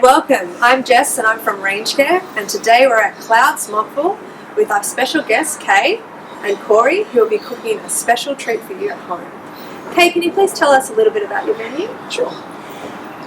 welcome. I'm Jess and I'm from RangeCare, and today we're at Clouds, Montville with our special guests Kay and Corey, who will be cooking a special treat for you at home. Kay, can you please tell us a little bit about your menu? Sure.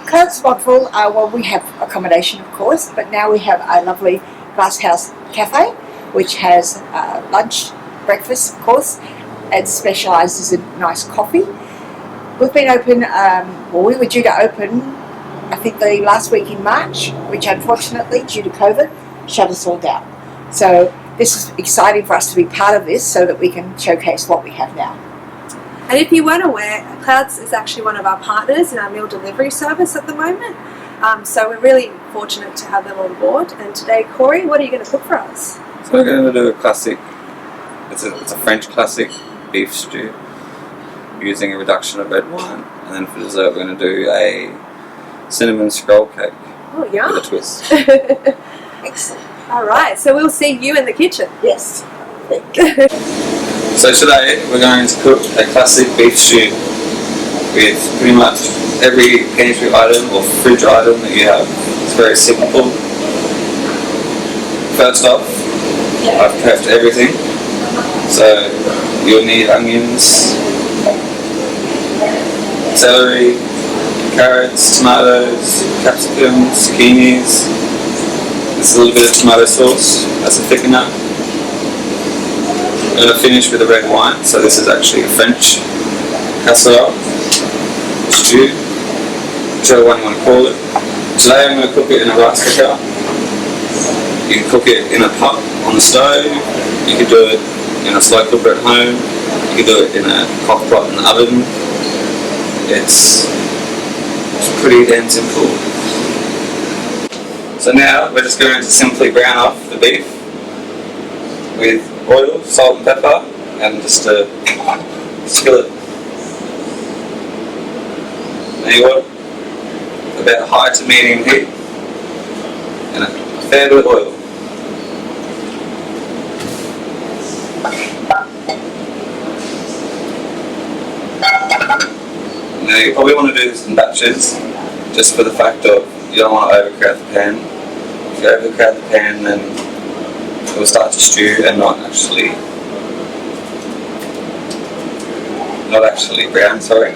Clouds, Montville, well, we have accommodation of course, but now we have a lovely Glasshouse cafe which has lunch, breakfast of course, and specialises in nice coffee. We've been open, we were due to open I think the last week in March, which unfortunately, due to COVID, shut us all down. So this is exciting for us to be part of this so that we can showcase what we have now. And if you weren't aware, Clouds is actually one of our partners in our meal delivery service at the moment. So we're really fortunate to have them on board. And today, Corey, what are you going to cook for us? So we're going to do a classic, it's a French classic beef stew using a reduction of red wine. And then for dessert we're going to do a cinnamon scroll cake with a twist. Excellent. Alright, so we'll see you in the kitchen. Yes. So today we're going to cook a classic beef stew with pretty much every pantry item or fridge item that you have. It's very simple. First off, I've prepped everything. So you'll need onions, celery, carrots, tomatoes, capsicums, zucchinis. There's a little bit of tomato sauce as a thickener. I'm going to finish with a red wine, so this is actually a French casserole, stew, whichever one you want to call it. Today I'm going to cook it in a rice cooker. You can cook it in a pot on the stove, you can do it in a slow cooker at home, you can do it in a crock pot in the oven. It's pretty damn simple. So now we're just going to simply brown off the beef with oil, salt and pepper, and just a skillet. Now you want about high to medium heat and a fair bit of oil. Now you probably want to do this in batches, just for the fact of you don't want to overcrowd the pan. If you overcrowd the pan, then it will start to stew and not actually brown. Sorry.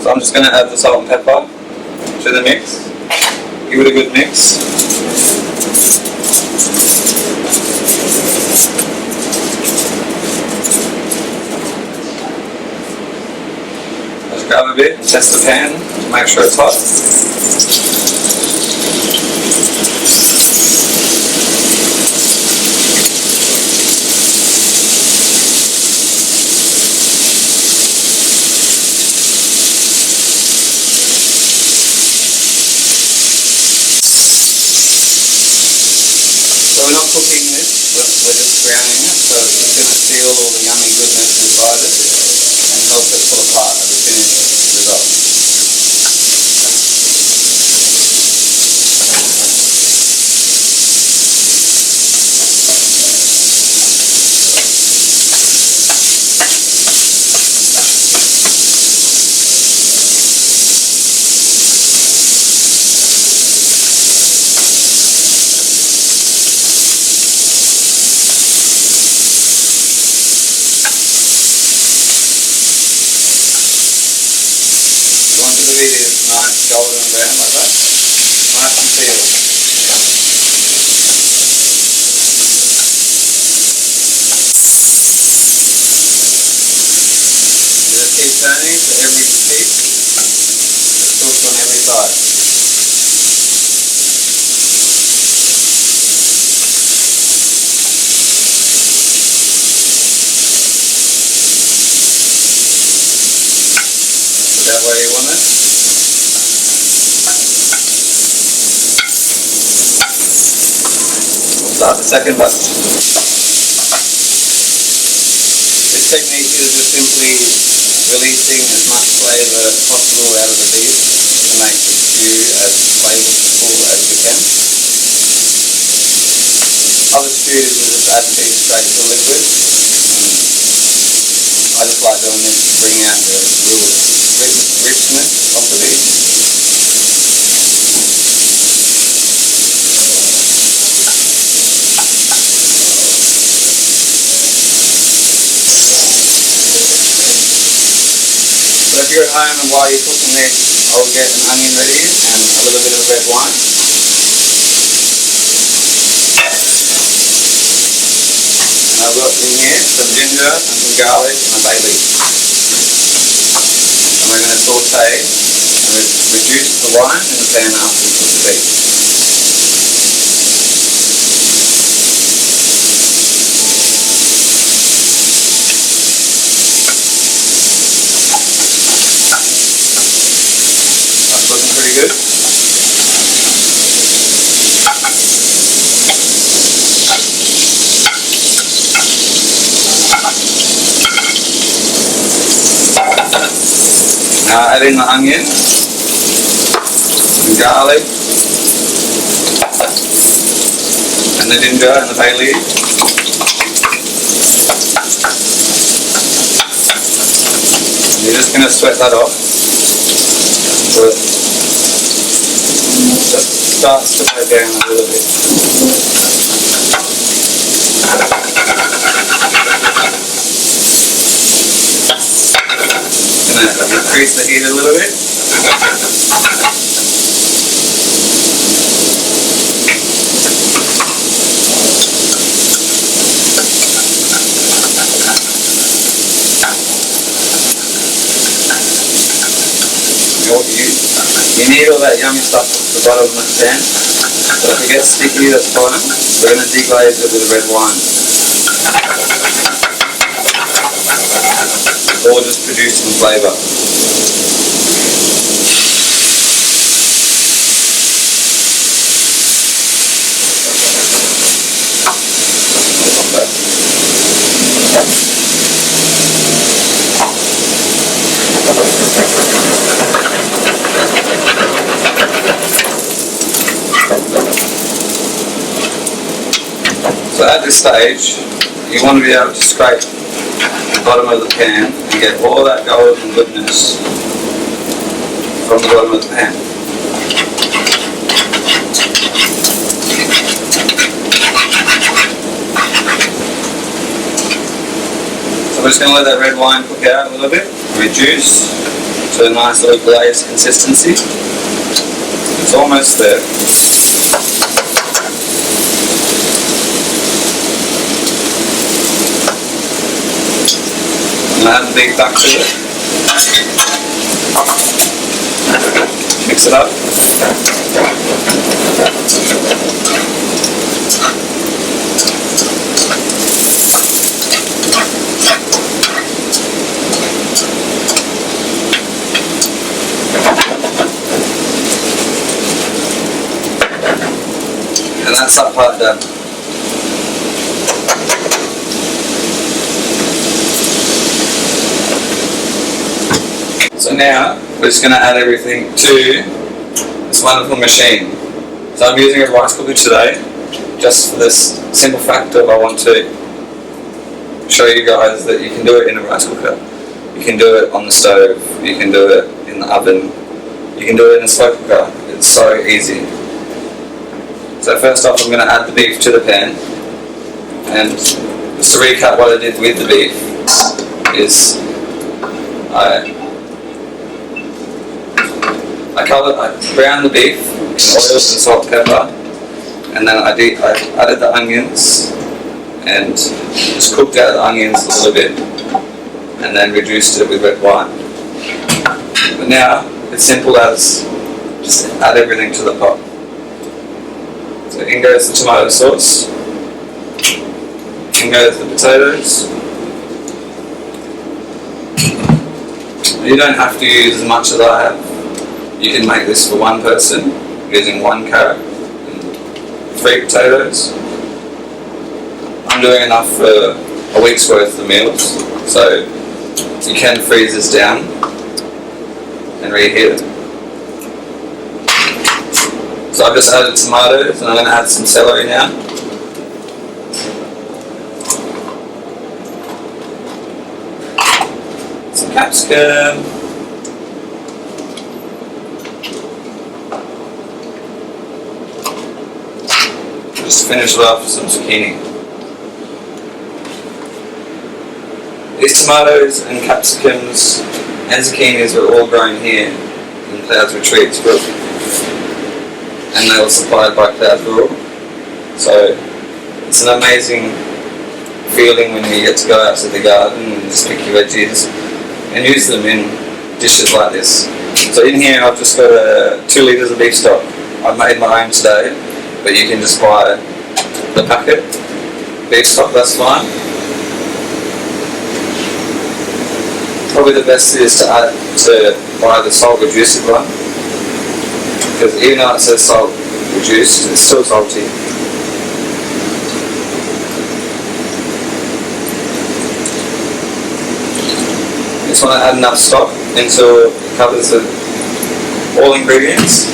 So I'm just going to add the salt and pepper to the mix. Give it a good mix. Grab a bit, test the pan to make sure it's hot. So we're not cooking this, we're just browning it, so it's just going to seal all the yummy goodness inside it and help it pull apart at the finished result. Nice golden brown like that, nice and sealed. You just keep turning to every piece, it's cooked on every side. Put that where you want it. Start the second batch. This technique is just simply releasing as much flavour as possible out of the beef to make the stew as flavourful as we can. Other stews will just add beef straight to the liquid. I just like doing this to bring out the real richness of the beef. you're at home and while you're cooking this, I'll get an onion ready and a little bit of red wine. And I've got in here some ginger and some garlic and a bay leaf. And we're going to saute and reduce the wine in the pan after we cook the beef. Looking pretty good. Now add in the onion, the garlic, and the ginger and the bay leaf. And you're just going to sweat that off. So it just starts to go down a little bit. Going to increase the heat a little bit. You need all that yummy stuff at the bottom of the pan. So if it gets sticky, that's fine. We're going to deglaze it with red wine. Or just produce some flavour. So at this stage, you want to be able to scrape the bottom of the pan and get all that golden goodness from the bottom of the pan. So we're just going to let that red wine cook out a little bit, reduce to a nice little glazed consistency. It's almost there. Add the beef back to it. Mix it up. And that's that part done. So now we're just going to add everything to this wonderful machine. So I'm using a rice cooker today, just for this simple fact of I want to show you guys that you can do it in a rice cooker. You can do it on the stove, you can do it in the oven, you can do it in a slow cooker. It's so easy. So first off I'm going to add the beef to the pan, and just to recap what I did with the beef is I browned the beef in oil and salt and pepper, and then I added the onions and just cooked out the onions a little bit and then reduced it with red wine. But now it's simple as just add everything to the pot. So in goes the tomato sauce, in goes the potatoes. You don't have to use as much as I have. You can make this for one person using 1 carrot and 3 potatoes. I'm doing enough for a week's worth of meals, so you can freeze this down and reheat it. So I've just added tomatoes and I'm going to add some celery now. Some capsicum. Just finish it off with some zucchini. These tomatoes and capsicums and zucchinis were all grown here in Clouds Retreats Group, and they were supplied by Clouds Rural. So it's an amazing feeling when you get to go out to the garden and just pick your veggies and use them in dishes like this. So in here I've just got 2 litres of beef stock. I've made my own today, but you can just buy the packet beef stock, that's fine. Probably the best is to buy the salt reduced one, because even though it says salt reduced, it's still salty. Just want to add enough stock until it covers all ingredients.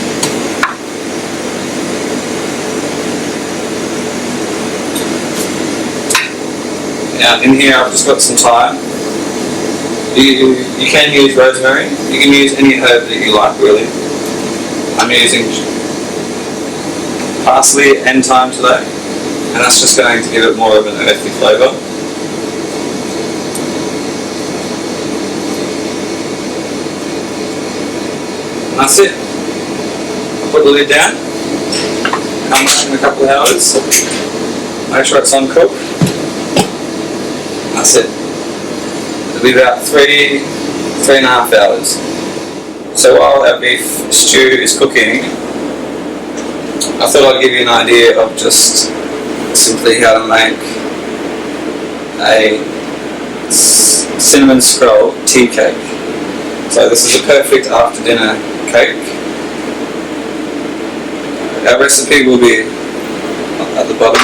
Now in here I've just got some thyme. You can use rosemary, you can use any herb that you like really. I'm using parsley and thyme today, and that's just going to give it more of an earthy flavour. And that's it. I'll put the lid down, come back in a couple of hours, make sure it's uncooked. That's it. It'll be about 3.5 hours. So while our beef stew is cooking, I thought I'd give you an idea of just simply how to make a cinnamon scroll tea cake. So this is a perfect after dinner cake. Our recipe will be at the bottom.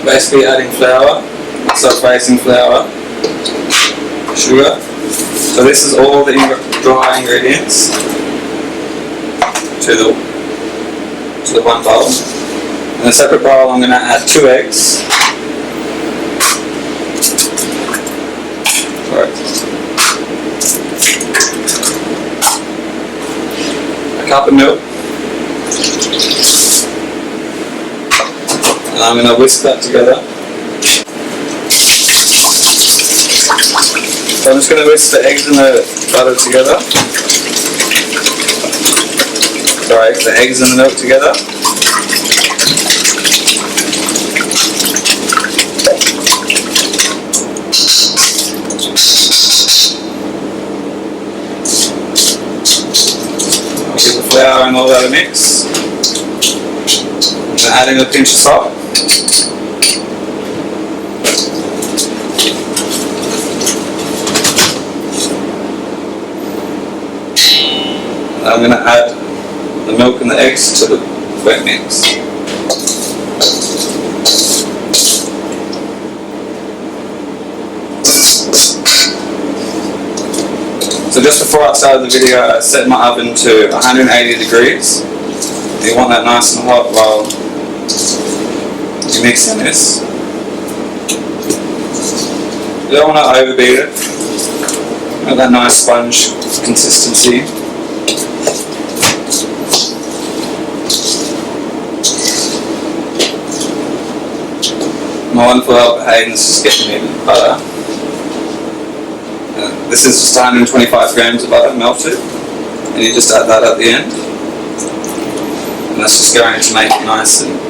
Basically adding flour, self-raising flour, sugar. So this is all the dry ingredients to the one bowl. In a separate bowl I'm going to add 2 eggs. A cup of milk. And I'm going to whisk that together. So I'm just going to whisk the eggs and the butter together. Sorry, the eggs and the milk together. I'll give the flour and all that a mix. And adding a pinch of salt. I'm going to add the milk and the eggs to the wet mix. So just before I started the video, I set my oven to 180 degrees. You want that nice and hot while you're mixing this. You don't want to overbeat it. You want that nice sponge consistency. My wonderful helper Hayden's just getting me the butter. This is just 125 grams of butter melted, and you just add that at the end. And that's just going to make it nice and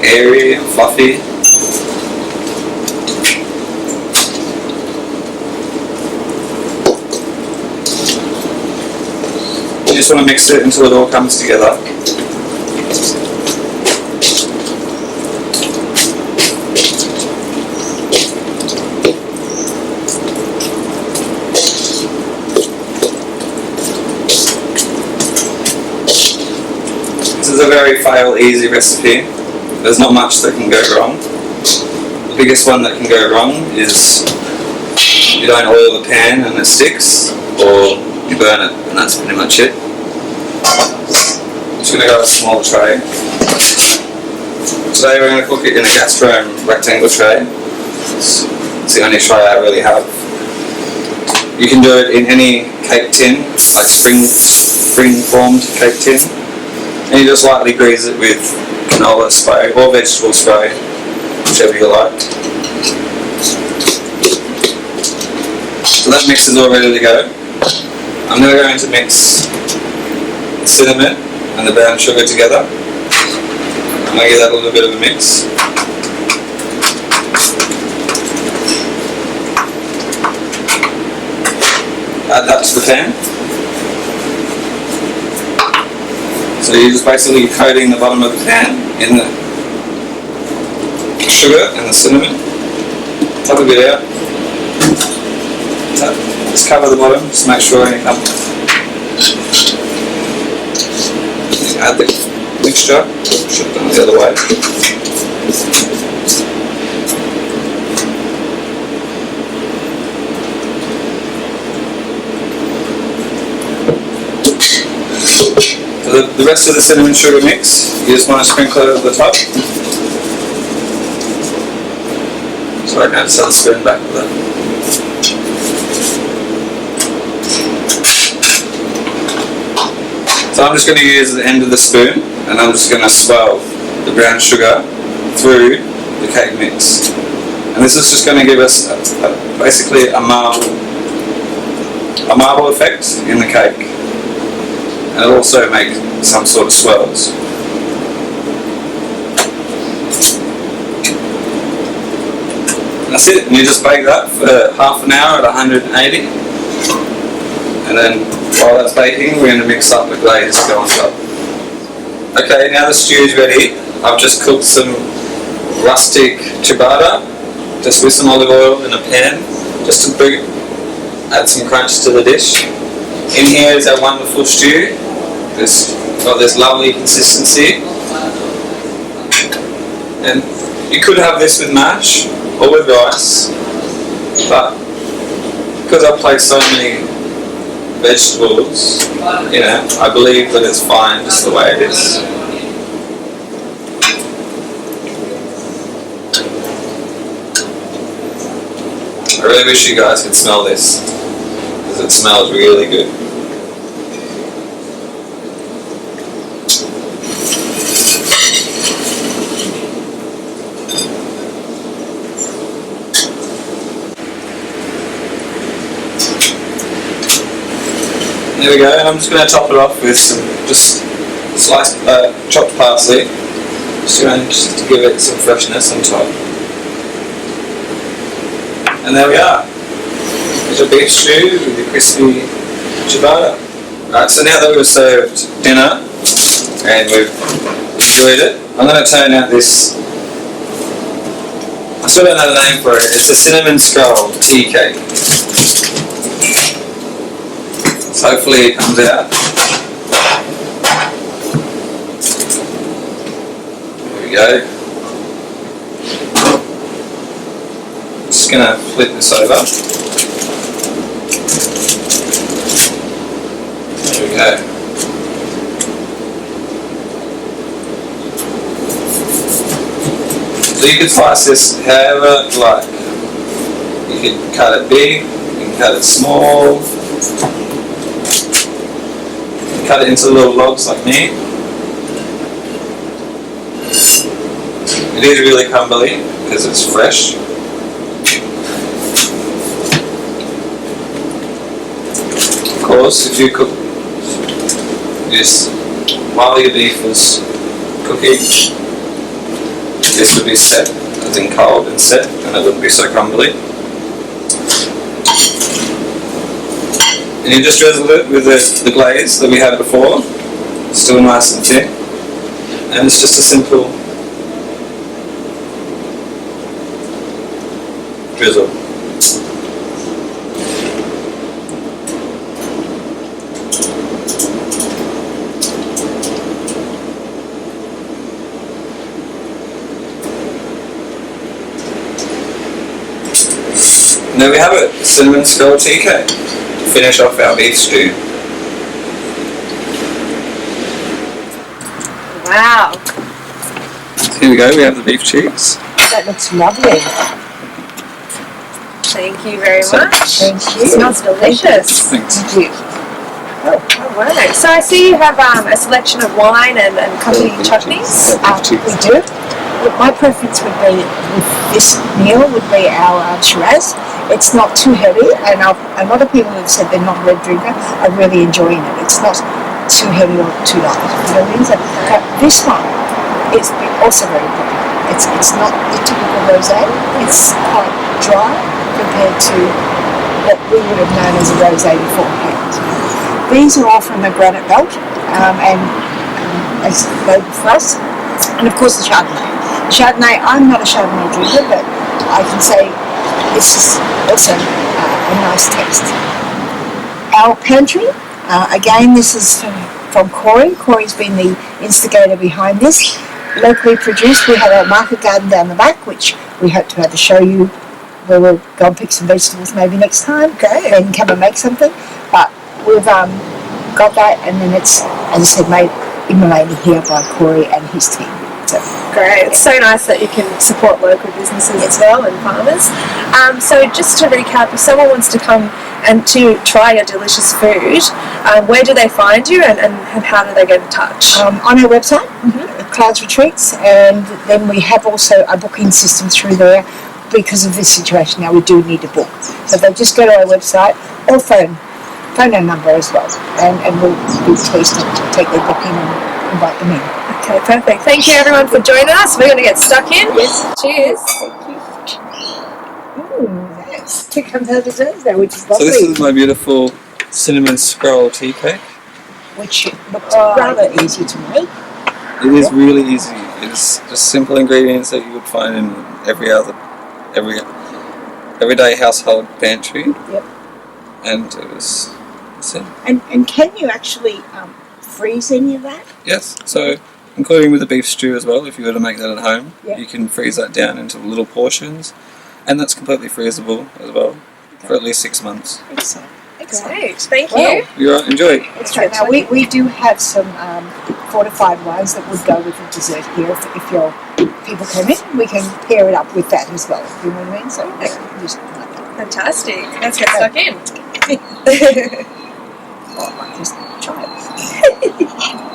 airy and fluffy. You just want to mix it until it all comes together. This is a very fail easy recipe. There's not much that can go wrong. The biggest one that can go wrong is you don't oil the pan and it sticks, or you burn it, and that's pretty much it. I'm just going to go with a small tray. Today we're going to cook it in a Gastron rectangle tray. It's the only tray I really have. You can do it in any cake tin, like spring formed cake tin. And you just lightly grease it with canola spray or vegetable spray, whichever you like. So that mix is all ready to go. I'm now going to mix the cinnamon and the brown sugar together. I'm going to give that a little bit of a mix. Add that to the pan. So you're just basically coating the bottom of the pan in the sugar and the cinnamon. Tap a bit out. Just cover the bottom, just make sure any comes. Add the mixture, should have done it the other way. So the rest of the cinnamon sugar mix, you just want to sprinkle it over the top. So I can just have the spoon back with that. So I'm just going to use the end of the spoon and I'm just going to swirl the brown sugar through the cake mix. And this is just going to give us basically a marble effect in the cake. And it'll also make some sort of swirls. That's it, and you just bake that for half an hour at 180. And then while that's baking, we're going to mix up the glaze to go on top. Okay, now the stew is ready. I've just cooked some rustic ciabatta, just with some olive oil in a pan, just to add some crunch to the dish. In here is our wonderful stew. It's got this lovely consistency. And you could have this with mash or with rice, but because I've placed so many vegetables, you know, I believe that it's fine just the way it is. I really wish you guys could smell this, because it smells really good. There we go, and I'm just going to top it off with some just sliced chopped parsley, just to give it some freshness on top. And there we are. There's your beef stew with the crispy ciabatta. Right, so now that we've served dinner and we've enjoyed it, I'm going to turn out this. I still don't know the name for it. It's a cinnamon scroll tea cake. So hopefully it comes out. There we go. Just going to flip this over. There we go. So you can slice this however you like. You can cut it big, you can cut it small. Cut it into little logs like me. It is really crumbly because it's fresh. Of course, if you cook this while your beef was cooking, this would be set, as in cold and set, and it wouldn't be so crumbly. And you just drizzle it with the glaze that we had before, still nice and thin, and it's just a simple drizzle. And there we have it, cinnamon scroll tea cake. Finish off our beef stew. Wow. Here we go, we have the beef cheeks. That looks lovely. Thank you very much. Thank you. It smells delicious. Thanks. Thank you. Oh wow. So I see you have a selection of wine and accompanying chutneys. We do. Look, my preference would be with this meal would be our Shiraz. It's not too heavy, and a lot of people have said they're not a red drinker are really enjoying it. It's not too heavy or too light. You know what I mean? So, this one is also very popular. It's not the typical rosé. It's quite dry compared to what we would have known as a rosé beforehand. These are all from the Granite Belt, and as labelled for us. And of course the Chardonnay. Chardonnay, I'm not a Chardonnay drinker, but I can say this is also a nice taste. Our pantry, again, this is from Corey. Corey's been the instigator behind this. Locally produced. We have a market garden down the back, which we hope to be able to show you, where we'll go and pick some vegetables maybe next time. Great. And come and make something. But we've got that, and then it's, as I said, made in Malay here by Corey and his team. So, great. It's so nice that you can support local businesses as well and farmers. So just to recap, if someone wants to come and to try your delicious food, where do they find you, and how do they get in touch? on our website, Clouds Retreats, and then we have also a booking system through there because of this situation. Now we do need to book. So they just go to our website or phone our number as well, and we'll be pleased to take their booking and invite them in. Okay, perfect. Thank you everyone for joining us. We're going to get stuck in. Yes. Cheers. Thank you. Ooh, nice. Here comes our dessert there, which is So lovely. this is my beautiful cinnamon scroll tea cake. Which looks rather easy to make. It is really easy. It's just simple ingredients that you would find in everyday household pantry. Yep. And that's it. And can you actually freeze any of that? Yes. So including with the beef stew as well, if you were to make that at home, Yep. you can freeze that down into little portions, and that's completely freezable as well for at least 6 months. Excellent. Great. Thank Well, you. You're right. Enjoy. Excellent. Now we do have some fortified wines that would go with the dessert here. If your people come in, we can pair it up with that as well. You know what I mean? So just like that. Fantastic. Let's get stuck in. Oh, I might just try it.